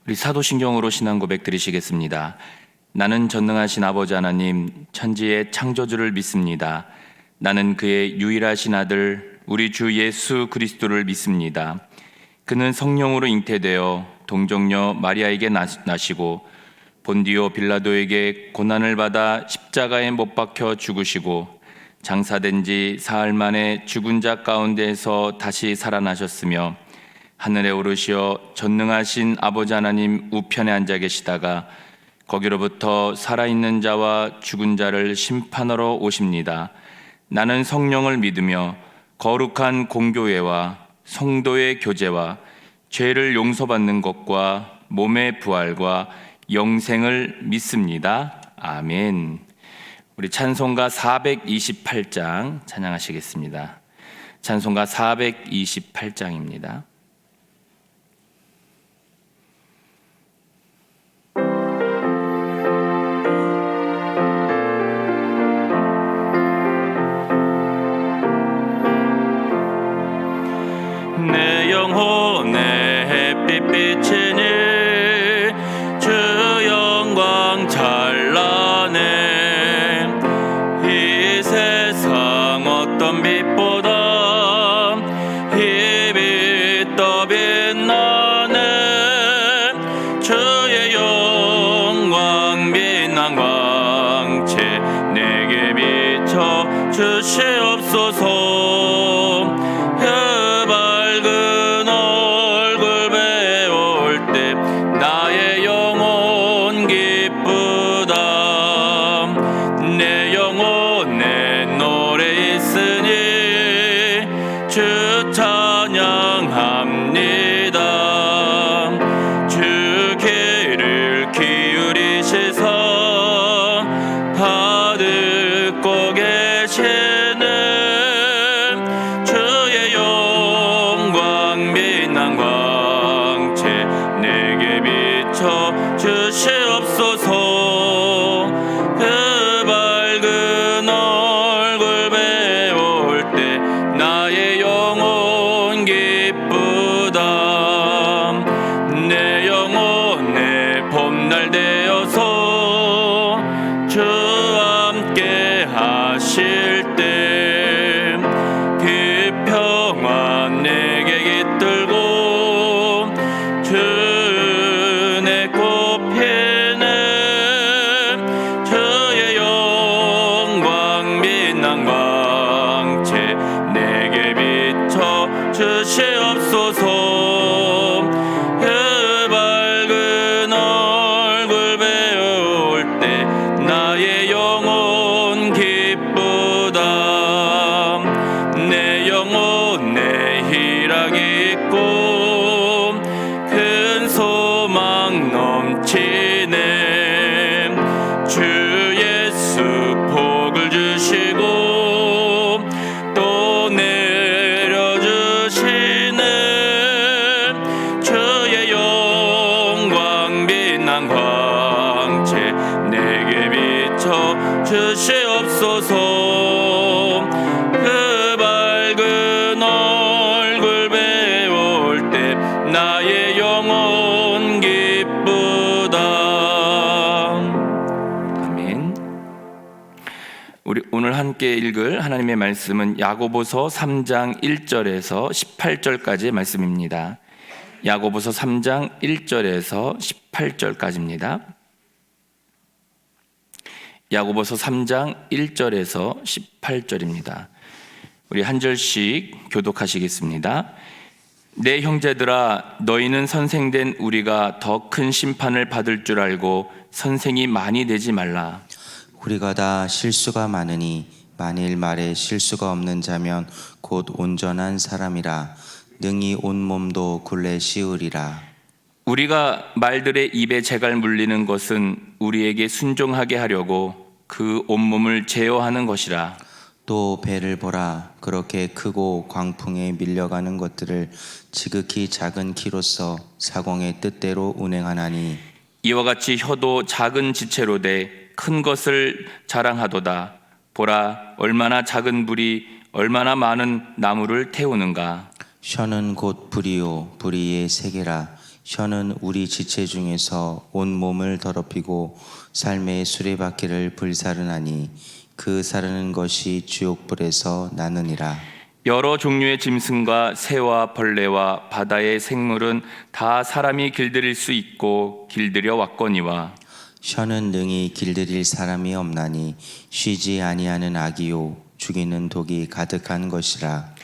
우리 사도신경으로 신앙 고백 드리시겠습니다. 나는 전능하신 아버지 하나님 천지의 창조주를 믿습니다. 나는 그의 유일하신 아들 우리 주 예수 그리스도를 믿습니다. 그는 성령으로 잉태되어 동정녀 마리아에게 나시고 본디오 빌라도에게 고난을 받아 십자가에 못 박혀 죽으시고 장사된 지 사흘 만에 죽은 자 가운데에서 다시 살아나셨으며 하늘에 오르시어 전능하신 아버지 하나님 우편에 앉아 계시다가 거기로부터 살아있는 자와 죽은 자를 심판하러 오십니다. 나는 성령을 믿으며 거룩한 공교회와 성도의 교제와 죄를 용서받는 것과 몸의 부활과 영생을 믿습니다. 아멘. 우리 찬송가 428장 찬양하시겠습니다. 찬송가 428장입니다. 내 영혼의 햇빛 비치니 주 영광 찬란해. 이 세상 어떤 빛보다 이 빛 더 빛나네. 주의 영광 빛난 광채 내게 비춰 주시옵소서. 오늘 함께 읽을 하나님의 말씀은 야고보서 3장 1절에서 18절까지의 말씀입니다. 야고보서 3장 1절에서 18절까지입니다. 야고보서 3장 1절에서 18절입니다. 우리 한 절씩 교독하시겠습니다. 내 형제들아, 너희는 선생된 우리가 더 큰 심판을 받을 줄 알고 선생이 많이 되지 말라. 우리가 다 실수가 많으니 만일 말에 실수가 없는 자면 곧 온전한 사람이라. 능히 온몸도 굴레 씌우리라. 우리가 말들의 입에 재갈 물리는 것은 우리에게 순종하게 하려고 그 온몸을 제어하는 것이라. 또 배를 보라. 그렇게 크고 광풍에 밀려가는 것들을 지극히 작은 키로서 사공의 뜻대로 운행하나니 이와 같이 혀도 작은 지체로 돼 큰 것을 자랑하도다. 보라, 얼마나 작은 불이 얼마나 많은 나무를 태우는가. 혀는 곧 불이요 불의의 세계라. 혀는 우리 지체 중에서 온 몸을 더럽히고 삶의 수레바퀴를 불사르나니 그 사르는 것이 지옥불에서 나느니라. 여러 종류의 짐승과 새와 벌레와 바다의 생물은 다 사람이 길들일 수 있고 길들여 왔거니와 혀는 능히 길들일 사람이 없나니 쉬지 아니하는 악이요 죽이는 독이 가득한 것이라.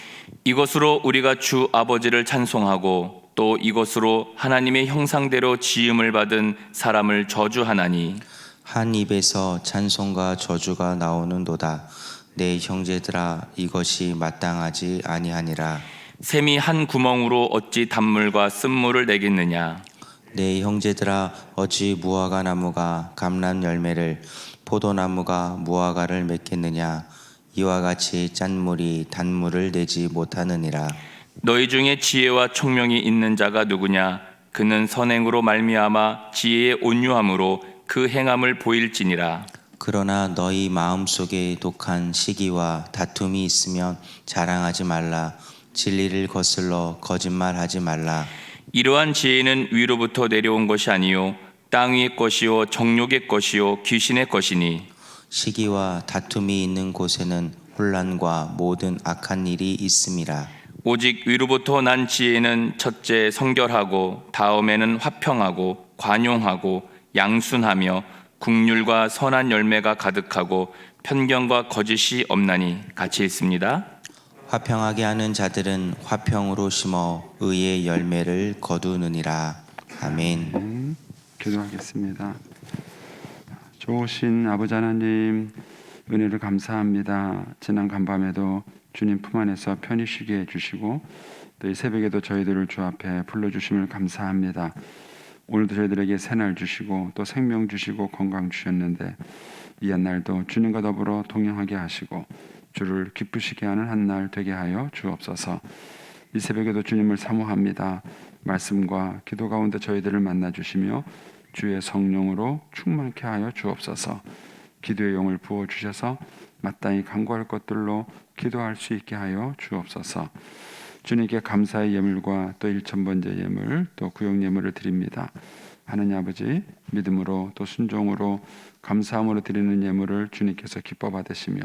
이것으로 우리가 주 아버지를 찬송하고 또 이것으로 하나님의 형상대로 지음을 받은 사람을 저주하나니 한 입에서 찬송과 저주가 나오는도다. 내 형제들아 이것이 마땅하지 아니하니라. 샘이 한 구멍으로 어찌 단물과 쓴물을 내겠느냐. 내 형제들아 어찌 무화과 나무가 감람 열매를 포도나무가 무화과를 맺겠느냐. 이와 같이 짠물이 단물을 내지 못하느니라. 너희 중에 지혜와 총명이 있는 자가 누구냐. 그는 선행으로 말미암아 지혜의 온유함으로 그 행함을 보일지니라. 그러나 너희 마음속에 독한 시기와 다툼이 있으면 자랑하지 말라. 진리를 거슬러 거짓말하지 말라. 이러한 지혜는 위로부터 내려온 것이 아니요 땅 위의 것이요 정욕의 것이요 귀신의 것이니 시기와 다툼이 있는 곳에는 혼란과 모든 악한 일이 있음이라. 오직 위로부터 난 지혜는 첫째 성결하고 다음에는 화평하고 관용하고 양순하며 국률과 선한 열매가 가득하고 편견과 거짓이 없나니 같이 있습니다. 화평하게 하는 자들은 화평으로 심어 의의 열매를 거두느니라. 아멘. 기도하겠습니다. 좋으신 아버지 하나님, 은혜를 감사합니다. 지난 간밤에도 주님 품 안에서 편히 쉬게 해주시고 또 이 새벽에도 저희들을 주 앞에 불러주심을 감사합니다. 오늘도 저희들에게 새날 주시고 또 생명 주시고 건강 주셨는데 이 한날도 주님과 더불어 동행하게 하시고 주를 기쁘시게 하는 한날 되게 하여 주옵소서. 이 새벽에도 주님을 사모합니다. 말씀과 기도 가운데 저희들을 만나 주시며 주의 성령으로 충만케 하여 주옵소서. 기도의 용을 부어 주셔서 마땅히 간구할 것들로 기도할 수 있게 하여 주옵소서. 주님께 감사의 예물과 또 1000번째 예물 또 구역 예물을 드립니다. 하느님 아버지, 믿음으로 또 순종으로 감사함으로 드리는 예물을 주님께서 기뻐 받으시며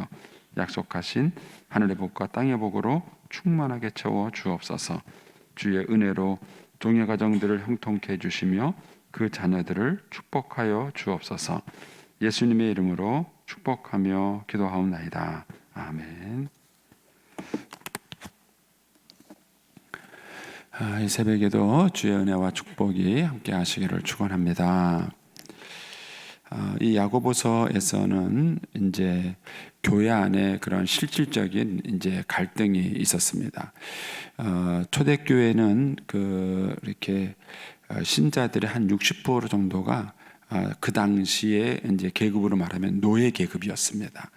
약속하신 하늘의 복과 땅의 복으로 충만하게 채워 주옵소서. 주의 은혜로 종의 가정들을 형통케 해주시며 그 자녀들을 축복하여 주옵소서. 예수님의 이름으로 축복하며 기도하옵나이다. 아멘. 이 새벽에도 주의 은혜와 축복이 함께 하시기를 축원합니다. 이 야고보서에서는 이제 교회 안에 그런 실질적인 이제 갈등이 있었습니다. 초대교회는 이렇게 신자들의 한 60% 정도가 그 당시에 이제 계급으로 말하면 노예 계급이었습니다.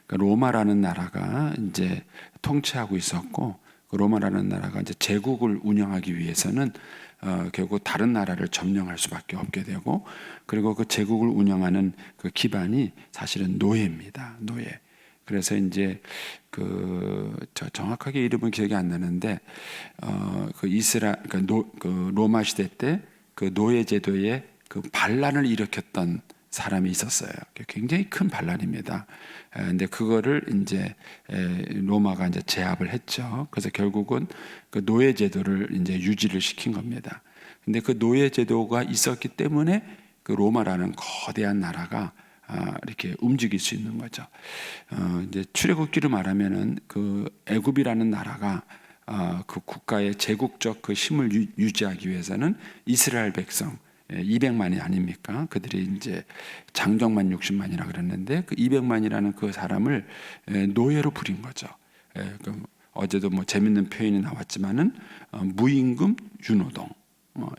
로마라는 나라가 이제 통치하고 있었고, 그 로마라는 나라가 이제 제국을 운영하기 위해서는 결국 다른 나라를 점령할 수밖에 없게 되고, 그리고 그 제국을 운영하는 그 기반이 사실은 노예입니다. 노예. 그래서 이제 저 정확하게 이름은 기억이 안 나는데 로마 시대 때 그 노예 제도에 그 반란을 일으켰던 사람이 있었어요. 굉장히 큰 반란입니다. 근데 그거를 이제 로마가 이제 제압을 했죠. 그래서 결국은 그 노예 제도를 이제 유지를 시킨 겁니다. 근데 그 노예 제도가 있었기 때문에 그 로마라는 거대한 나라가 이렇게 움직일 수 있는 거죠. 이제 출애굽기로 말하면은 그 애굽이라는 나라가 그 국가의 제국적 그 힘을 유지하기 위해서는 이스라엘 백성 200만이 아닙니까? 그들이 이제 장정만 60만이라 그랬는데 그 200만이라는 그 사람을 노예로 부린 거죠. 어제도 뭐 재밌는 표현이 나왔지만은 무임금 유노동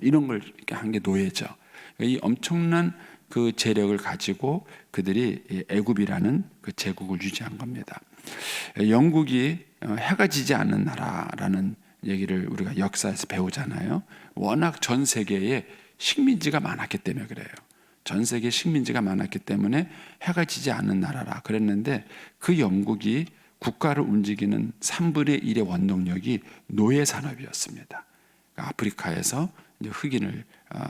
이런 걸 이렇게 한 게 노예죠. 이 엄청난 그 재력을 가지고 그들이 애굽이라는 그 제국을 유지한 겁니다. 영국이 해가 지지 않는 나라라는 얘기를 우리가 역사에서 배우잖아요. 워낙 전 세계에 식민지가 많았기 때문에 그래요. 전 세계에 식민지가 많았기 때문에 해가 지지 않는 나라라 그랬는데 그 영국이 국가를 움직이는 3분의 1의 원동력이 노예 산업이었습니다. 그러니까 아프리카에서 이제 흑인을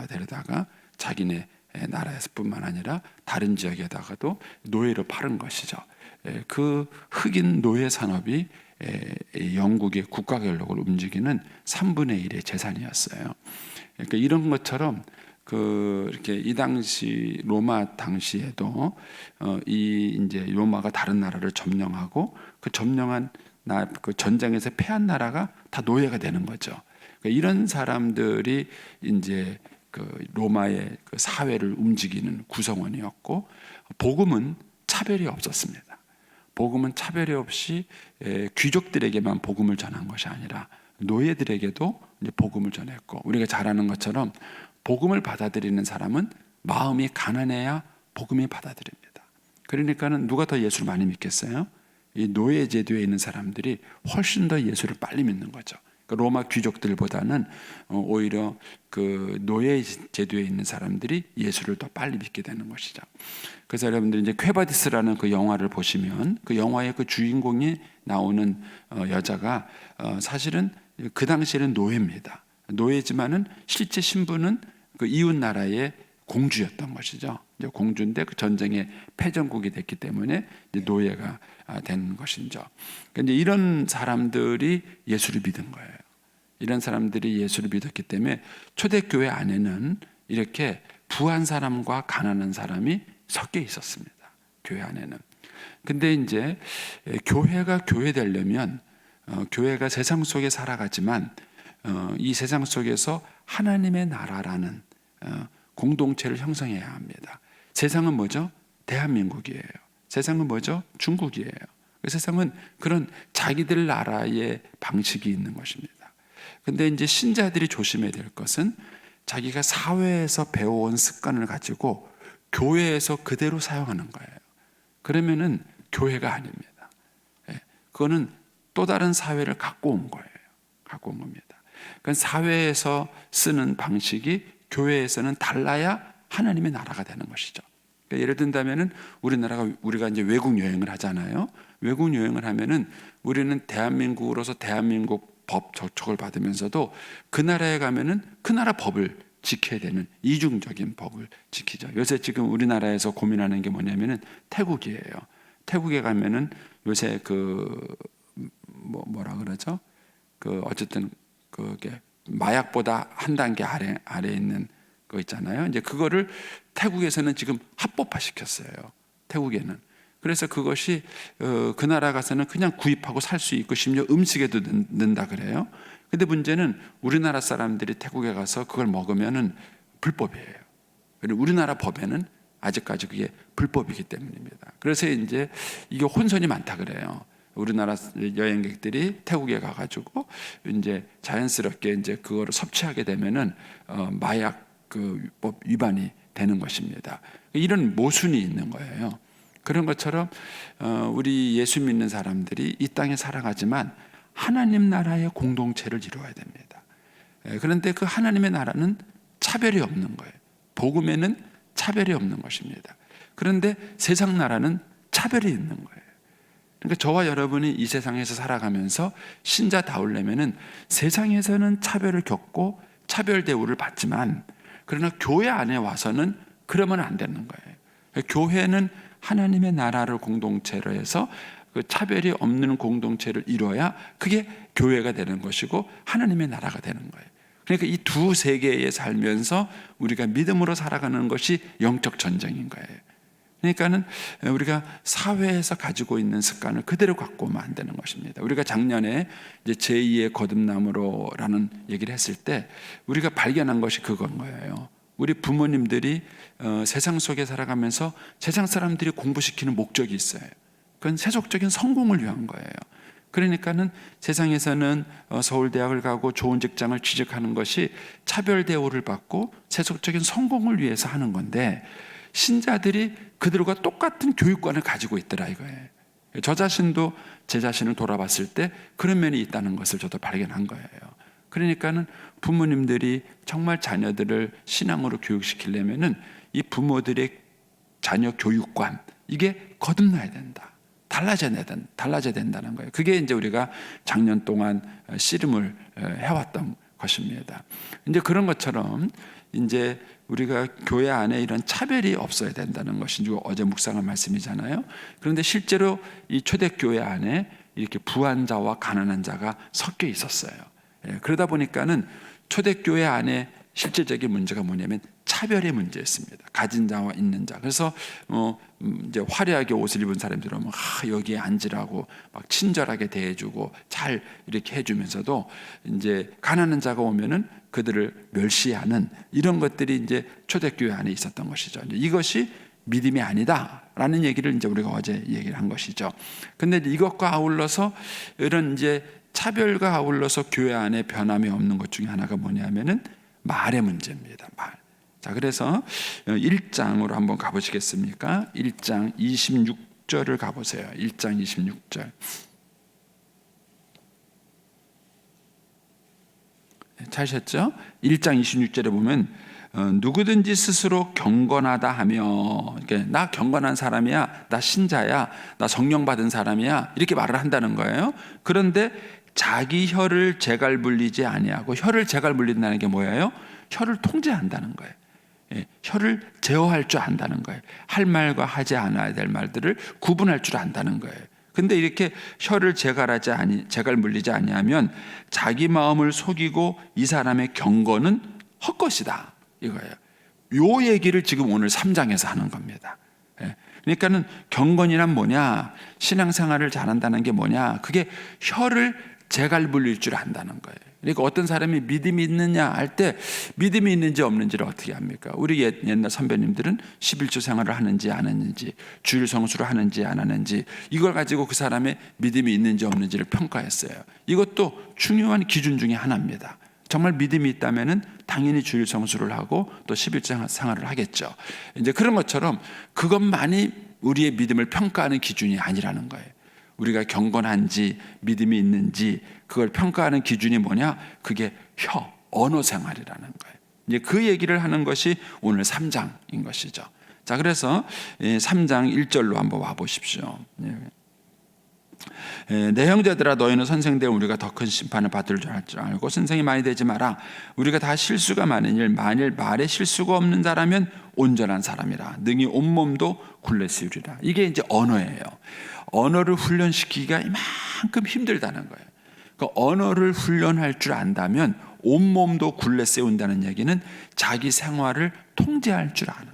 데려다가 자기네 나라에서뿐만 아니라 다른 지역에다가도 노예로 팔은 것이죠. 그 흑인 노예 산업이 영국의 국가 권력을 움직이는 3분의 1의 재산이었어요. 그러니까 이런 것처럼 이렇게 이 당시 로마 당시에도 이 이제 로마가 다른 나라를 점령하고 그 점령한 그 전쟁에서 패한 나라가 다 노예가 되는 거죠. 그러니까 이런 사람들이 이제 그 로마의 그 사회를 움직이는 구성원이었고, 복음은 차별이 없었습니다. 복음은 차별이 없이 귀족들에게만 복음을 전한 것이 아니라 노예들에게도 이제 복음을 전했고, 우리가 잘 아는 것처럼 복음을 받아들이는 사람은 마음이 가난해야 복음이 받아들입니다. 그러니까는 누가 더 예수를 많이 믿겠어요? 이 노예 제도에 있는 사람들이 훨씬 더 예수를 빨리 믿는 거죠. 그러니까 로마 귀족들보다는 오히려 그 노예 제도에 있는 사람들이 예수를 더 빨리 믿게 되는 것이죠. 그래서 여러분들이 이제 퀘바디스라는 그 영화를 보시면 그 영화의 그 주인공이 나오는 여자가 사실은 그 당시에는 노예입니다. 노예지만은 실제 신분은 그 이웃 나라의 공주였던 것이죠. 이제 공주인데 그 전쟁의 패전국이 됐기 때문에 이제 노예가 된 것이죠. 그런데 이런 사람들이 예수를 믿은 거예요. 이런 사람들이 예수를 믿었기 때문에 초대교회 안에는 이렇게 부한 사람과 가난한 사람이 섞여 있었습니다. 교회 안에는. 근데 이제 교회가 교회 되려면 교회가 세상 속에 살아가지만 이 세상 속에서 하나님의 나라라는 공동체를 형성해야 합니다. 세상은 뭐죠? 대한민국이에요. 세상은 뭐죠? 중국이에요. 세상은 그런 자기들 나라의 방식이 있는 것입니다. 근데 이제 신자들이 조심해야 될 것은 자기가 사회에서 배워온 습관을 가지고 교회에서 그대로 사용하는 거예요. 그러면은 교회가 아닙니다. 그거는 또 다른 사회를 갖고 온 거예요. 갖고 온 겁니다. 그러니까 사회에서 쓰는 방식이 교회에서는 달라야 하나님의 나라가 되는 것이죠. 그러니까 예를 든다면은 우리가 이제 외국 여행을 하잖아요. 외국 여행을 하면은 우리는 대한민국으로서 대한민국 법 저촉을 받으면서도 그 나라에 가면은 그 나라 법을 지켜야 되는 이중적인 법을 지키죠. 요새 지금 우리나라에서 고민하는 게 뭐냐면은 태국이에요. 태국에 가면은 요새 뭐라 그러죠? 어쨌든 그게 마약보다 한 단계 아래 있는 거 있잖아요. 이제 그거를 태국에서는 지금 합법화 시켰어요. 태국에는. 그래서 그것이 그 나라 가서는 그냥 구입하고 살 수 있고 심지어 음식에도 넣는다 그래요. 근데 문제는 우리나라 사람들이 태국에 가서 그걸 먹으면은 불법이에요. 그리고 우리나라 법에는 아직까지 그게 불법이기 때문입니다. 그래서 이제 이게 혼선이 많다 그래요. 우리나라 여행객들이 태국에 가가지고 이제 자연스럽게 이제 그거를 섭취하게 되면은 마약 법 위반이 되는 것입니다. 이런 모순이 있는 거예요. 그런 것처럼 우리 예수 믿는 사람들이 이 땅에 살아가지만 하나님 나라의 공동체를 이루어야 됩니다. 그런데 그 하나님의 나라는 차별이 없는 거예요. 복음에는 차별이 없는 것입니다. 그런데 세상 나라는 차별이 있는 거예요. 그러니까 저와 여러분이 이 세상에서 살아가면서 신자다우려면은 세상에서는 차별을 겪고 차별 대우를 받지만 그러나 교회 안에 와서는 그러면 안 되는 거예요. 교회는 하나님의 나라를 공동체로 해서 그 차별이 없는 공동체를 이뤄야 그게 교회가 되는 것이고 하나님의 나라가 되는 거예요. 그러니까 이 두 세계에 살면서 우리가 믿음으로 살아가는 것이 영적 전쟁인 거예요. 그러니까는 우리가 사회에서 가지고 있는 습관을 그대로 갖고 오면 안 되는 것입니다. 우리가 작년에 이제 제2의 거듭남으로라는 얘기를 했을 때 우리가 발견한 것이 그건 거예요. 우리 부모님들이 세상 속에 살아가면서 세상 사람들이 공부시키는 목적이 있어요. 그건 세속적인 성공을 위한 거예요. 그러니까는 세상에서는 서울대학을 가고 좋은 직장을 취직하는 것이 차별 대우를 받고 세속적인 성공을 위해서 하는 건데 신자들이 그들과 똑같은 교육관을 가지고 있더라 이거예요. 저 자신도 제 자신을 돌아봤을 때 그런 면이 있다는 것을 저도 발견한 거예요. 그러니까는 부모님들이 정말 자녀들을 신앙으로 교육시키려면은 이 부모들의 자녀 교육관 이게 거듭나야 된다. 달라져야 된다는 거예요. 그게 이제 우리가 작년 동안 씨름을 해왔던 것입니다. 이제 그런 것처럼 이제 우리가 교회 안에 이런 차별이 없어야 된다는 것이 어제 묵상한 말씀이잖아요. 그런데 실제로 이 초대교회 안에 이렇게 부한 자와 가난한 자가 섞여 있었어요. 그러다 보니까는 초대교회 안에 실제적인 문제가 뭐냐면 차별의 문제였습니다. 가진 자와 있는 자. 그래서 이제 화려하게 옷을 입은 사람들은 여기에 앉으라고 막 친절하게 대해주고 잘 이렇게 해주면서도 이제 가난한 자가 오면은 그들을 멸시하는 이런 것들이 이제 초대교회 안에 있었던 것이죠. 이것이 믿음이 아니다라는 얘기를 이제 우리가 어제 얘기를 한 것이죠. 근데 이것과 아울러서 이런 이제 차별과 아울러서 교회 안에 변함이 없는 것 중에 하나가 뭐냐면은 말의 문제입니다. 말. 자, 그래서 1장으로 한번 가보시겠습니까? 1장 26절을 가보세요. 1장 26절. 찾으셨죠? 1장 26절에 보면 누구든지 스스로 경건하다 하며, 나 경건한 사람이야, 나 신자야, 나 성령 받은 사람이야, 이렇게 말을 한다는 거예요. 그런데 자기 혀를 재갈 물리지 아니하고, 혀를 재갈 물린다는 게 뭐예요? 혀를 통제한다는 거예요. 혀를 제어할 줄 안다는 거예요. 할 말과 하지 않아야 될 말들을 구분할 줄 안다는 거예요. 근데 이렇게 혀를 재갈 물리지 아니하면 자기 마음을 속이고 이 사람의 경건은 헛것이다, 이거예요. 요 얘기를 지금 오늘 3장에서 하는 겁니다. 그러니까는 경건이란 뭐냐, 신앙생활을 잘한다는 게 뭐냐, 그게 혀를 재갈 물릴 줄 안다는 거예요. 그러니까 어떤 사람이 믿음이 있느냐 할 때 믿음이 있는지 없는지를 어떻게 합니까? 우리 옛날 선배님들은 11조 생활을 하는지 안 하는지, 주일 성수를 하는지 안 하는지, 이걸 가지고 그 사람의 믿음이 있는지 없는지를 평가했어요. 이것도 중요한 기준 중에 하나입니다. 정말 믿음이 있다면은 당연히 주일 성수를 하고 또 11조 생활을 하겠죠. 이제 그런 것처럼 그것만이 우리의 믿음을 평가하는 기준이 아니라는 거예요. 우리가 경건한지 믿음이 있는지 그걸 평가하는 기준이 뭐냐? 그게 언어 생활이라는 거예요. 이제 그 얘기를 하는 것이 오늘 3장인 것이죠. 자, 그래서 3장 1절로 한번 와 보십시오. 내 형제들아, 너희는 선생되어 우리가 더 큰 심판을 받을 줄 알고 선생이 많이 되지 마라. 우리가 다 실수가 많은 일, 만일 말에 실수가 없는 자라면 온전한 사람이라. 능히 온몸도 굴레쓰리라. 이게 이제 언어예요. 언어를 훈련시키기가 이만큼 힘들다는 거예요. 그 언어를 훈련할 줄 안다면 온몸도 굴레 세운다는 얘기는 자기 생활을 통제할 줄 아는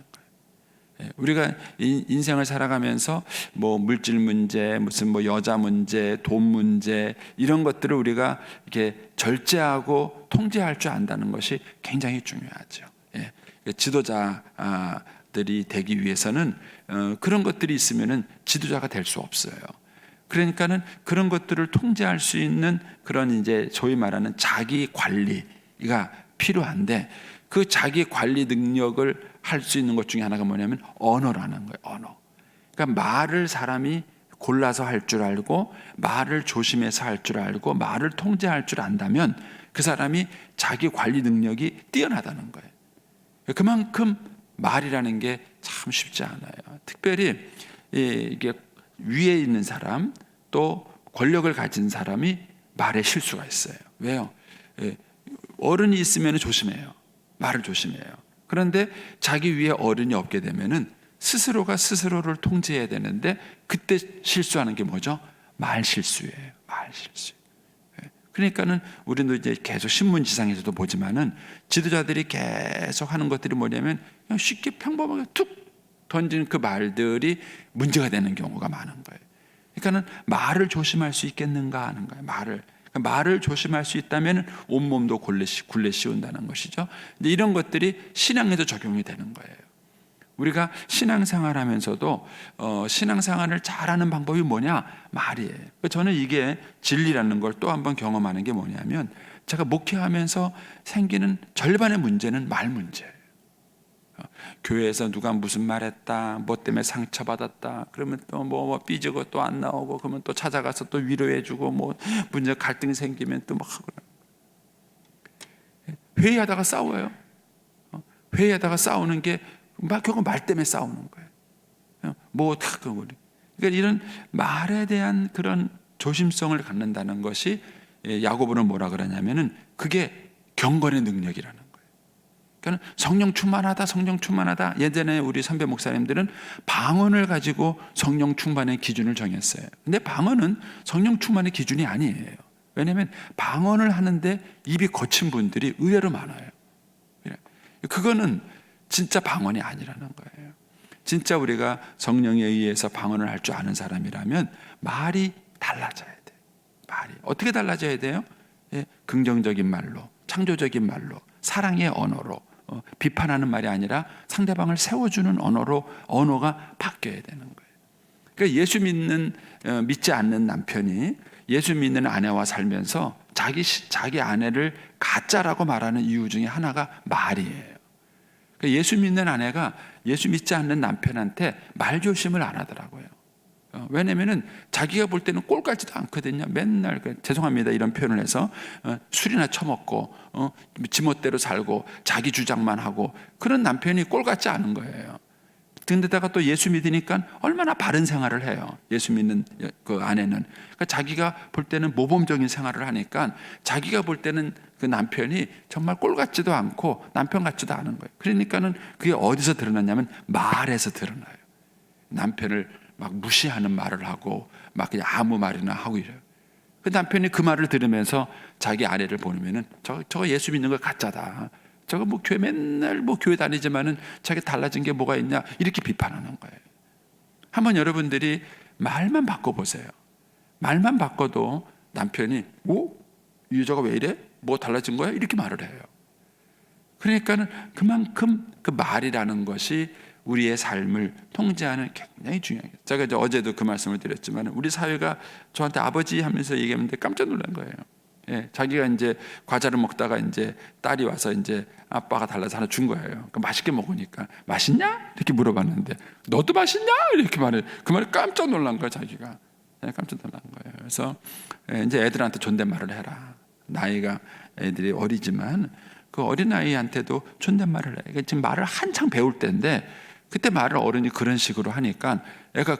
거예요. 우리가 인생을 살아가면서 뭐 물질 문제, 무슨 뭐 여자 문제, 돈 문제, 이런 것들을 우리가 이렇게 절제하고 통제할 줄 안다는 것이 굉장히 중요하죠. 지도자들이 되기 위해서는 그런 것들이 있으면은 지도자가 될 수 없어요. 그러니까는 그런 것들을 통제할 수 있는 그런 이제 소위 말하는 자기 관리가 필요한데, 그 자기 관리 능력을 할 수 있는 것 중에 하나가 뭐냐면 언어라는 거예요. 언어. 그러니까 말을 사람이 골라서 할 줄 알고, 말을 조심해서 할 줄 알고, 말을 통제할 줄 안다면 그 사람이 자기 관리 능력이 뛰어나다는 거예요. 그만큼 말이라는 게 참 쉽지 않아요. 특별히 이게 위에 있는 사람, 또 권력을 가진 사람이 말에 실수가 있어요. 왜요? 어른이 있으면 조심해요. 말을 조심해요. 그런데 자기 위에 어른이 없게 되면은 스스로가 스스로를 통제해야 되는데, 그때 실수하는 게 뭐죠? 말 실수예요. 말 실수. 그러니까는 우리도 이제 계속 신문지상에서도 보지만은 지도자들이 계속 하는 것들이 뭐냐면 그냥 쉽게 평범하게 툭 던진 그 말들이 문제가 되는 경우가 많은 거예요. 그러니까는 말을 조심할 수 있겠는가 하는 거예요. 말을 조심할 수 있다면 온몸도 굴레 씌운다는 것이죠. 근데 이런 것들이 신앙에도 적용이 되는 거예요. 우리가 신앙생활하면서도 신앙생활을 잘하는 방법이 뭐냐? 말이에요. 저는 이게 진리라는 걸 또 한 번 경험하는 게 뭐냐면, 제가 목회하면서 생기는 절반의 문제는 말 문제예요. 교회에서 누가 무슨 말했다, 뭐 때문에 상처받았다, 그러면 또 뭐 삐지고 또 안 나오고, 그러면 또 찾아가서 또 위로해주고, 뭐 문제 갈등이 생기면 또 막 회의하다가 싸워요. 회의하다가 싸우는 게 막 결국 말 때문에 싸우는 거예요. 그러니까 이런 말에 대한 그런 조심성을 갖는다는 것이, 야고보는 뭐라 그러냐면은 그게 경건의 능력이라는 거예요. 그러니까 성령 충만하다, 성령 충만하다. 예전에 우리 선배 목사님들은 방언을 가지고 성령 충만의 기준을 정했어요. 근데 방언은 성령 충만의 기준이 아니에요. 왜냐하면 방언을 하는데 입이 거친 분들이 의외로 많아요. 그거는 진짜 방언이 아니라는 거예요. 진짜 우리가 성령에 의해서 방언을 할 줄 아는 사람이라면 말이 달라져야 돼요. 말이 어떻게 달라져야 돼요? 예, 긍정적인 말로, 창조적인 말로, 사랑의 언어로, 비판하는 말이 아니라 상대방을 세워주는 언어로 언어가 바뀌어야 되는 거예요. 그러니까 예수 믿지 않는 남편이 예수 믿는 아내와 살면서 자기 아내를 가짜라고 말하는 이유 중에 하나가 말이에요. 그러니까 예수 믿는 아내가 예수 믿지 않는 남편한테 말조심을 안 하더라고요. 왜냐면은 자기가 볼 때는 꼴 같지도 않거든요. 맨날 죄송합니다 이런 표현을 해서 술이나 처먹고 지멋대로 살고 자기 주장만 하고 그런 남편이 꼴 같지 않은 거예요. 근데다가 또 예수 믿으니까 얼마나 바른 생활을 해요. 예수 믿는 그 아내는. 그러니까 자기가 볼 때는 모범적인 생활을 하니까 자기가 볼 때는 그 남편이 정말 꼴 같지도 않고 남편 같지도 않은 거예요. 그러니까는 그게 어디서 드러났냐면 말에서 드러나요. 남편을 막 무시하는 말을 하고 막 그냥 아무 말이나 하고 이래요. 그 남편이 그 말을 들으면서 자기 아내를 보면은 저거 예수 믿는 거 가짜다. 저거 뭐 교회 맨날 뭐 교회 다니지만은 자기 달라진 게 뭐가 있냐 이렇게 비판하는 거예요. 한번 여러분들이 말만 바꿔보세요. 말만 바꿔도 남편이 이 여자가 왜 이래? 뭐 달라진 거야? 이렇게 말을 해요. 그러니까는 그만큼 그 말이라는 것이 우리의 삶을 통제하는 굉장히 중요해요. 제가 이제 어제도 그 말씀을 드렸지만 우리 사회가 저한테 아버지 하면서 얘기했는데 깜짝 놀란 거예요. 예, 자기가 이제 과자를 먹다가 이제 딸이 와서 이제 아빠가 달라서 하나 준 거예요. 그 맛있게 먹으니까 맛있냐? 이렇게 물어봤는데 너도 맛있냐? 이렇게 말해. 그 말에 깜짝 놀란 거예요, 자기가. 예, 깜짝 놀란 거예요. 그래서 이제 애들한테 존댓말을 해라. 나이가 애들이 어리지만 그 어린 아이한테도 존댓말을 해. 그러니까 지금 말을 한창 배울 때인데 그때 말을 어른이 그런 식으로 하니까 애가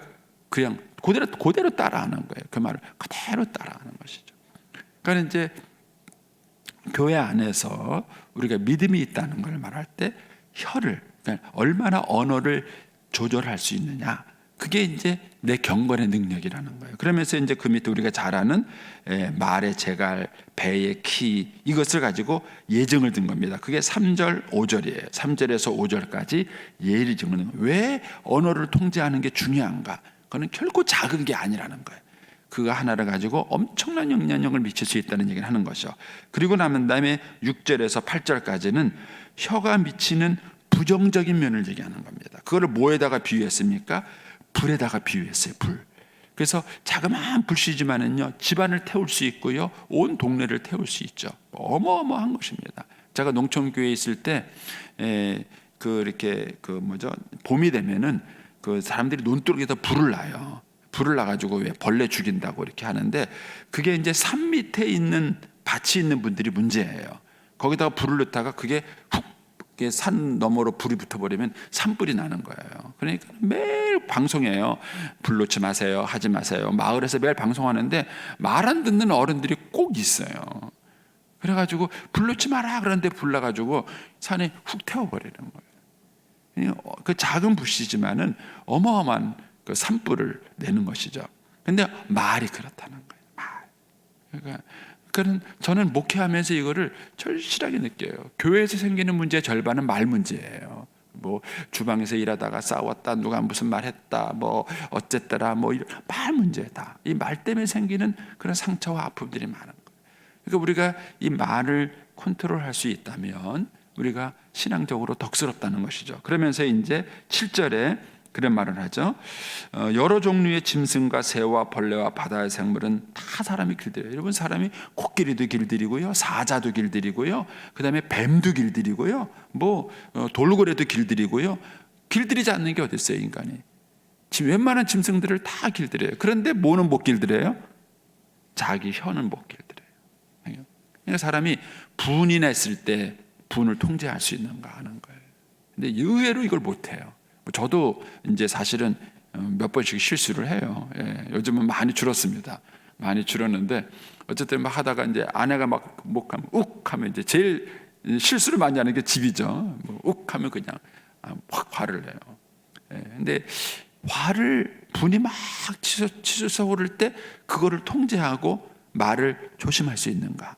그냥 그대로 따라하는 거예요. 그 말을 그대로 따라하는 것이죠. 그러니까 이제 교회 안에서 우리가 믿음이 있다는 걸 말할 때 혀를 그러니까 얼마나 언어를 조절할 수 있느냐 그게 이제 내 경건의 능력이라는 거예요. 그러면서 이제 그 밑에 우리가 잘 아는 말의 재갈, 배의 키 이것을 가지고 예증을 든 겁니다. 그게 3절, 5절이에요. 3절에서 5절까지 예를 증거는 왜 언어를 통제하는 게 중요한가? 그건 결코 작은 게 아니라는 거예요. 그거 하나를 가지고 엄청난 영향력을 미칠 수 있다는 얘기를 하는 것이죠. 그리고 남은 다음에 6절에서 8절까지는 혀가 미치는 부정적인 면을 얘기하는 겁니다. 그거를 뭐에다가 비유했습니까? 불에다가 비유했어요. 불. 그래서 자그마한 불씨지만은요 집안을 태울 수 있고요 온 동네를 태울 수 있죠. 어마어마한 것입니다. 제가 농촌교회에 있을 때 이렇게 봄이 되면은 그 사람들이 논두렁에다 불을 놔요. 불을 놔가지고 왜 벌레 죽인다고 이렇게 하는데 그게 이제 산 밑에 있는 밭이 있는 분들이 문제예요. 거기다가 불을 넣다가 그게 훅 산 너머로 불이 붙어버리면 산불이 나는 거예요. 그러니까 매일 방송해요. 불 놓지 마세요. 하지 마세요. 마을에서 매일 방송하는데 말 안 듣는 어른들이 꼭 있어요. 그래가지고 불 놓지 마라 그러는데 불 나가지고 산에 훅 태워버리는 거예요. 그 작은 불씨지만은 어마어마한 그 산불을 내는 것이죠. 근데 말이 그렇다는 거예요. 말. 그러니까 저는 목회하면서 이거를 절실하게 느껴요. 교회에서 생기는 문제의 절반은 말 문제예요. 뭐 주방에서 일하다가 싸웠다, 누가 무슨 말했다, 뭐 어쨌더라, 뭐 이런 말 문제다. 이 말 때문에 생기는 그런 상처와 아픔들이 많은 거예요. 그러니까 우리가 이 말을 컨트롤할 수 있다면 우리가 신앙적으로 덕스럽다는 것이죠. 그러면서 이제 7절에 그런 말을 하죠. 여러 종류의 짐승과 새와 벌레와 바다의 생물은 다 사람이 길들여요. 여러분 사람이 코끼리도 길들이고요, 사자도 길들이고요, 그 다음에 뱀도 길들이고요, 뭐 돌고래도 길들이고요. 길들이지 않는 게 어디 있어요, 인간이? 지금 웬만한 짐승들을 다 길들여요. 그런데 뭐는 못 길들여요? 자기 혀는 못 길들여요. 그러니까 사람이 분이 났을 때 분을 통제할 수 있는가 하는 거예요. 근데 의외로 이걸 못 해요. 저도 이제 사실은 몇 번씩 실수를 해요. 요즘은 많이 줄었습니다. 많이 줄었는데 어쨌든 막 하다가 이제 아내가 막 목하면 욱 하면 이제 제일 실수를 많이 하는 게 집이죠. 욱 하면 그냥 확 화를 내요. 근데 분이 막 치솟아 오를 때 그거를 통제하고 말을 조심할 수 있는가?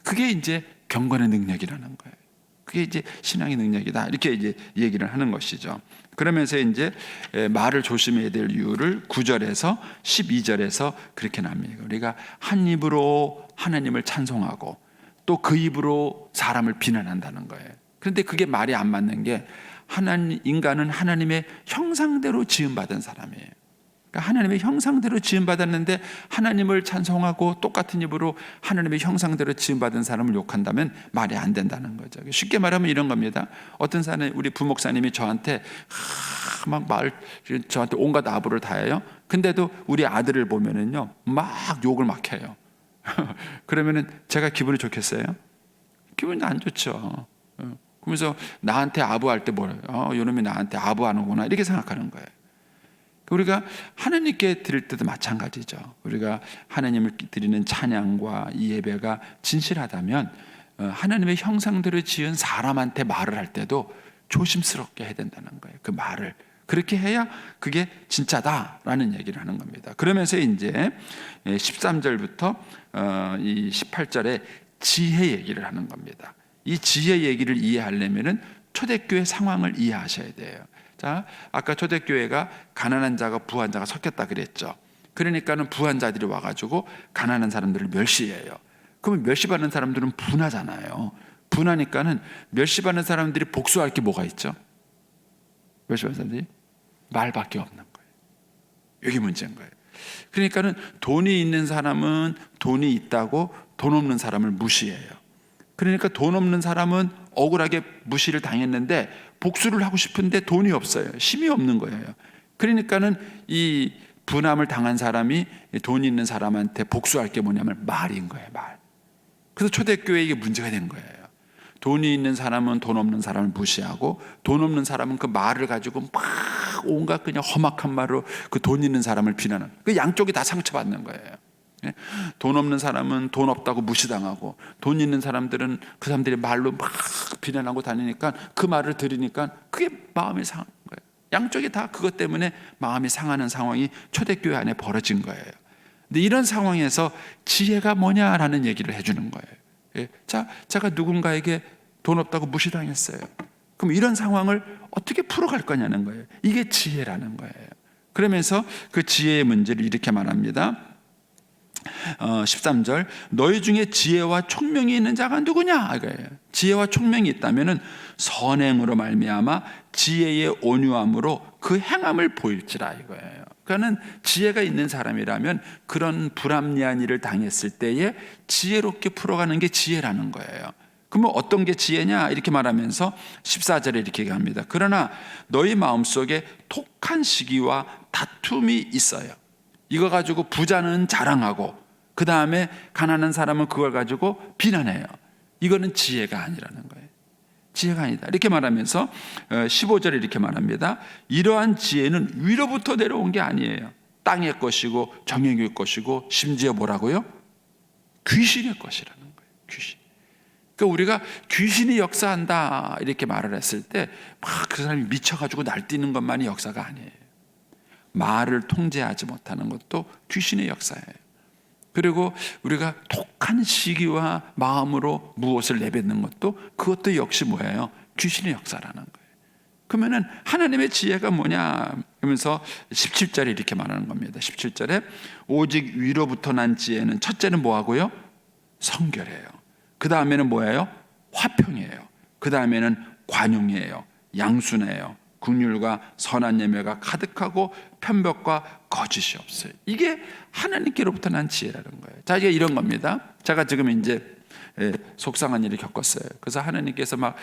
그게 이제 경건의 능력이라는 거예요. 그게 이제 신앙의 능력이다. 이렇게 이제 얘기를 하는 것이죠. 그러면서 이제 말을 조심해야 될 이유를 9절에서 12절에서 그렇게 납니다. 우리가 한 입으로 하나님을 찬송하고 또 그 입으로 사람을 비난한다는 거예요. 그런데 그게 말이 안 맞는 게 인간은 하나님의 형상대로 지음받은 사람이에요. 그러니까 하나님의 형상대로 지음받았는데 하나님을 찬송하고 똑같은 입으로 하나님의 형상대로 지음받은 사람을 욕한다면 말이 안 된다는 거죠. 쉽게 말하면 이런 겁니다. 어떤 사람이 우리 부목사님이 저한테 저한테 온갖 아부를 다 해요. 근데도 우리 아들을 보면은요 막 욕을 막 해요. 그러면은 제가 기분이 좋겠어요? 기분이 안 좋죠. 그러면서 나한테 아부할 때 뭐래요? 이놈이 나한테 아부하는구나 이렇게 생각하는 거예요. 우리가 하나님께 드릴 때도 마찬가지죠. 우리가 하나님을 드리는 찬양과 이 예배가 진실하다면 하나님의 형상대로 지은 사람한테 말을 할 때도 조심스럽게 해야 된다는 거예요. 그 말을 그렇게 해야 그게 진짜다라는 얘기를 하는 겁니다. 그러면서 이제 13절부터 이 18절에 지혜 얘기를 하는 겁니다. 이 지혜 얘기를 이해하려면은 초대교회 상황을 이해하셔야 돼요. 자, 아까 초대교회가 가난한 자가 부한 자가 섞였다 그랬죠. 그러니까는 부한 자들이 와가지고 가난한 사람들을 멸시해요. 그러면 멸시받는 사람들은 분하잖아요. 분하니까는 멸시받는 사람들이 복수할 게 뭐가 있죠? 멸시받는 사람들이 말밖에 없는 거예요. 이게 문제인 거예요. 그러니까는 돈이 있는 사람은 돈이 있다고 돈 없는 사람을 무시해요. 그러니까 돈 없는 사람은 억울하게 무시를 당했는데 복수를 하고 싶은데 돈이 없어요. 힘이 없는 거예요. 그러니까는 이 분함을 당한 사람이 돈 있는 사람한테 복수할 게 뭐냐면 말인 거예요. 말. 그래서 초대교회에 이게 문제가 된 거예요. 돈이 있는 사람은 돈 없는 사람을 무시하고 돈 없는 사람은 그 말을 가지고 막 온갖 그냥 험악한 말로 그 돈 있는 사람을 비난하는 그 양쪽이 다 상처받는 거예요. 돈 없는 사람은 돈 없다고 무시당하고 돈 있는 사람들은 그 사람들이 말로 막 비난하고 다니니까 그 말을 들으니까 그게 마음이 상한 거예요. 양쪽이 다 그것 때문에 마음이 상하는 상황이 초대교회 안에 벌어진 거예요. 근데 이런 상황에서 지혜가 뭐냐라는 얘기를 해주는 거예요. 자, 제가 누군가에게 돈 없다고 무시당했어요. 그럼 이런 상황을 어떻게 풀어갈 거냐는 거예요. 이게 지혜라는 거예요. 그러면서 그 지혜의 문제를 이렇게 말합니다. 13절 너희 중에 지혜와 총명이 있는 자가 누구냐 이거예요. 지혜와 총명이 있다면은 선행으로 말미암아 지혜의 온유함으로 그 행함을 보일지라 이거예요. 그러니까는 지혜가 있는 사람이라면 그런 불합리한 일을 당했을 때에 지혜롭게 풀어가는 게 지혜라는 거예요. 그러면 어떤 게 지혜냐 이렇게 말하면서 14절에 이렇게 얘기합니다. 그러나 너희 마음속에 독한 시기와 다툼이 있어요. 이거 가지고 부자는 자랑하고 그 다음에 가난한 사람은 그걸 가지고 비난해요. 이거는 지혜가 아니라는 거예요. 지혜가 아니다 이렇게 말하면서 15절에 이렇게 말합니다. 이러한 지혜는 위로부터 내려온 게 아니에요. 땅의 것이고 정욕의 것이고 심지어 뭐라고요? 귀신의 것이라는 거예요. 귀신. 그러니까 우리가 귀신이 역사한다 이렇게 말을 했을 때 막 그 사람이 미쳐가지고 날뛰는 것만이 역사가 아니에요. 말을 통제하지 못하는 것도 귀신의 역사예요. 그리고 우리가 독한 시기와 마음으로 무엇을 내뱉는 것도 그것도 역시 뭐예요? 귀신의 역사라는 거예요. 그러면은 하나님의 지혜가 뭐냐 하면서 17절에 이렇게 말하는 겁니다. 17절에 오직 위로부터 난 지혜는 첫째는 뭐하고요? 성결해요. 그 다음에는 뭐예요? 화평이에요. 그 다음에는 관용이에요. 양순해요. 긍휼과 선한 예매가 가득하고 편벽과 거짓이 없어요. 이게 하나님께로부터 난 지혜라는 거예요. 자, 이게 이런 겁니다. 제가 지금 이제 속상한 일을 겪었어요. 그래서 하나님께서 막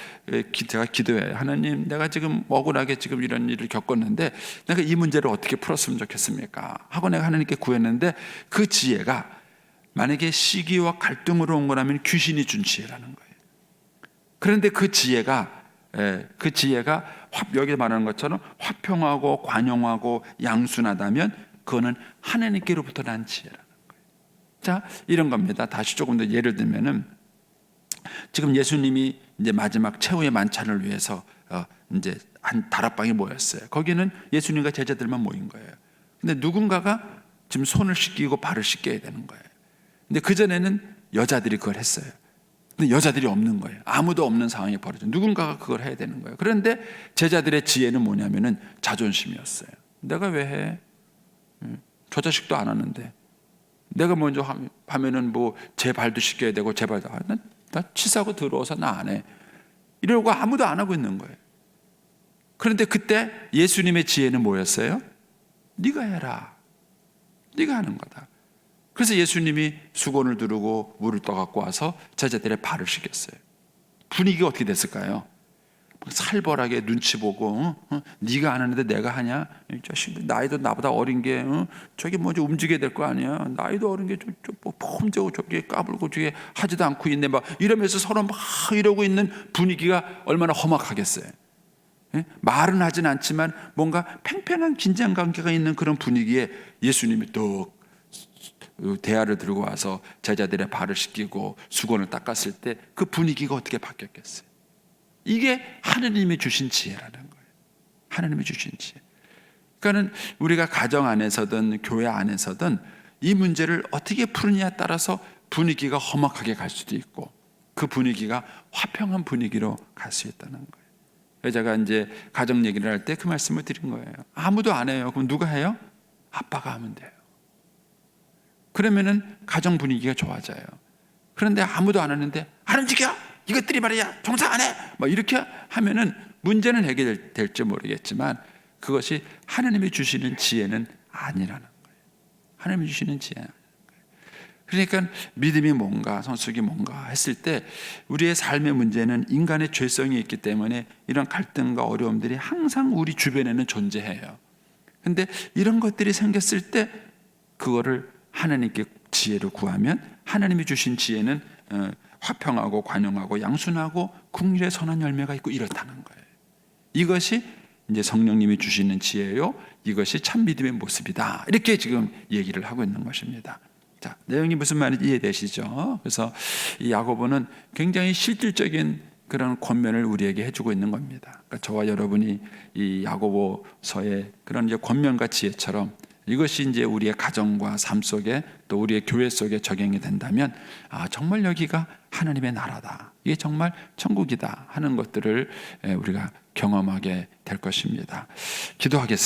제가 기도해요. 하나님, 내가 지금 억울하게 지금 이런 일을 겪었는데 내가 이 문제를 어떻게 풀었으면 좋겠습니까? 하고 내가 하나님께 구했는데 그 지혜가 만약에 시기와 갈등으로 온 거라면 귀신이 준 지혜라는 거예요. 그런데 그 지혜가 여기 말하는 것처럼 화평하고 관용하고 양순하다면 그거는 하나님께로부터 난 지혜라는 거예요. 자, 이런 겁니다. 다시 조금 더 예를 들면은 지금 예수님이 이제 마지막 최후의 만찬을 위해서 이제 한 다락방에 모였어요. 거기는 예수님과 제자들만 모인 거예요. 근데 누군가가 지금 손을 씻기고 발을 씻겨야 되는 거예요. 근데 그전에는 여자들이 그걸 했어요. 근데 여자들이 없는 거예요. 아무도 없는 상황이 벌어져. 누군가가 그걸 해야 되는 거예요. 그런데 제자들의 지혜는 뭐냐면은 자존심이었어요. 내가 왜 해? 저 자식도 안 하는데. 내가 먼저 하면은 뭐 제 발도 씻겨야 되고 제 발도 나 치사하고 더러워서 나 안 해. 이러고 아무도 안 하고 있는 거예요. 그런데 그때 예수님의 지혜는 뭐였어요? 네가 해라. 네가 하는 거다. 그래서 예수님이 수건을 두르고 물을 떠갖고 와서 제자들의 발을 씻겼어요. 분위기가 어떻게 됐을까요? 살벌하게 눈치 보고 네가 안 하는데 내가 하냐? 이 자식 나이도 나보다 어린 게 저기 먼저 움직여야 될 거 아니야? 나이도 어린 게 좀 폼저고 저기 까불고 저기 하지도 않고 있네 막 이러면서 서로 막 이러고 있는 분위기가 얼마나 험악하겠어요. 예? 말은 하진 않지만 뭔가 팽팽한 긴장 관계가 있는 그런 분위기에 예수님이 또 대야를 들고 와서 제자들의 발을 씻기고 수건을 닦았을 때 그 분위기가 어떻게 바뀌었겠어요? 이게 하느님이 주신 지혜라는 거예요. 하느님이 주신 지혜. 그러니까는 우리가 가정 안에서든 교회 안에서든 이 문제를 어떻게 푸느냐에 따라서 분위기가 험악하게 갈 수도 있고 그 분위기가 화평한 분위기로 갈 수 있다는 거예요. 제가 이제 가정 얘기를 할 때 그 말씀을 드린 거예요. 아무도 안 해요. 그럼 누가 해요? 아빠가 하면 돼요. 그러면은 가정 분위기가 좋아져요. 그런데 아무도 안 하는데 안 움직여? 이것들이 말이야 종사 안 해? 뭐 이렇게 하면은 문제는 해결될지 모르겠지만 그것이 하나님이 주시는 지혜는 아니라는 거예요. 하나님이 주시는 지혜는 아니라는 거예요. 그러니까 믿음이 뭔가 성숙이 뭔가 했을 때 우리의 삶의 문제는 인간의 죄성이 있기 때문에 이런 갈등과 어려움들이 항상 우리 주변에는 존재해요. 그런데 이런 것들이 생겼을 때 그거를 하나님께 지혜를 구하면 하나님이 주신 지혜는 화평하고 관용하고 양순하고 긍휼의 선한 열매가 있고 이렇다는 거예요. 이것이 이제 성령님이 주시는 지혜요. 이것이 참 믿음의 모습이다. 이렇게 지금 얘기를 하고 있는 것입니다. 자, 내용이 무슨 말인지 이해되시죠? 그래서 이 야고보는 굉장히 실질적인 그런 권면을 우리에게 해주고 있는 겁니다. 그러니까 저와 여러분이 이 야고보서의 그런 이제 권면과 지혜처럼 이것이 이제 우리의 가정과 삶 속에 또 우리의 교회 속에 적용이 된다면 정말 여기가 하나님의 나라다. 이게 정말 천국이다 하는 것들을 우리가 경험하게 될 것입니다. 기도하겠습니다.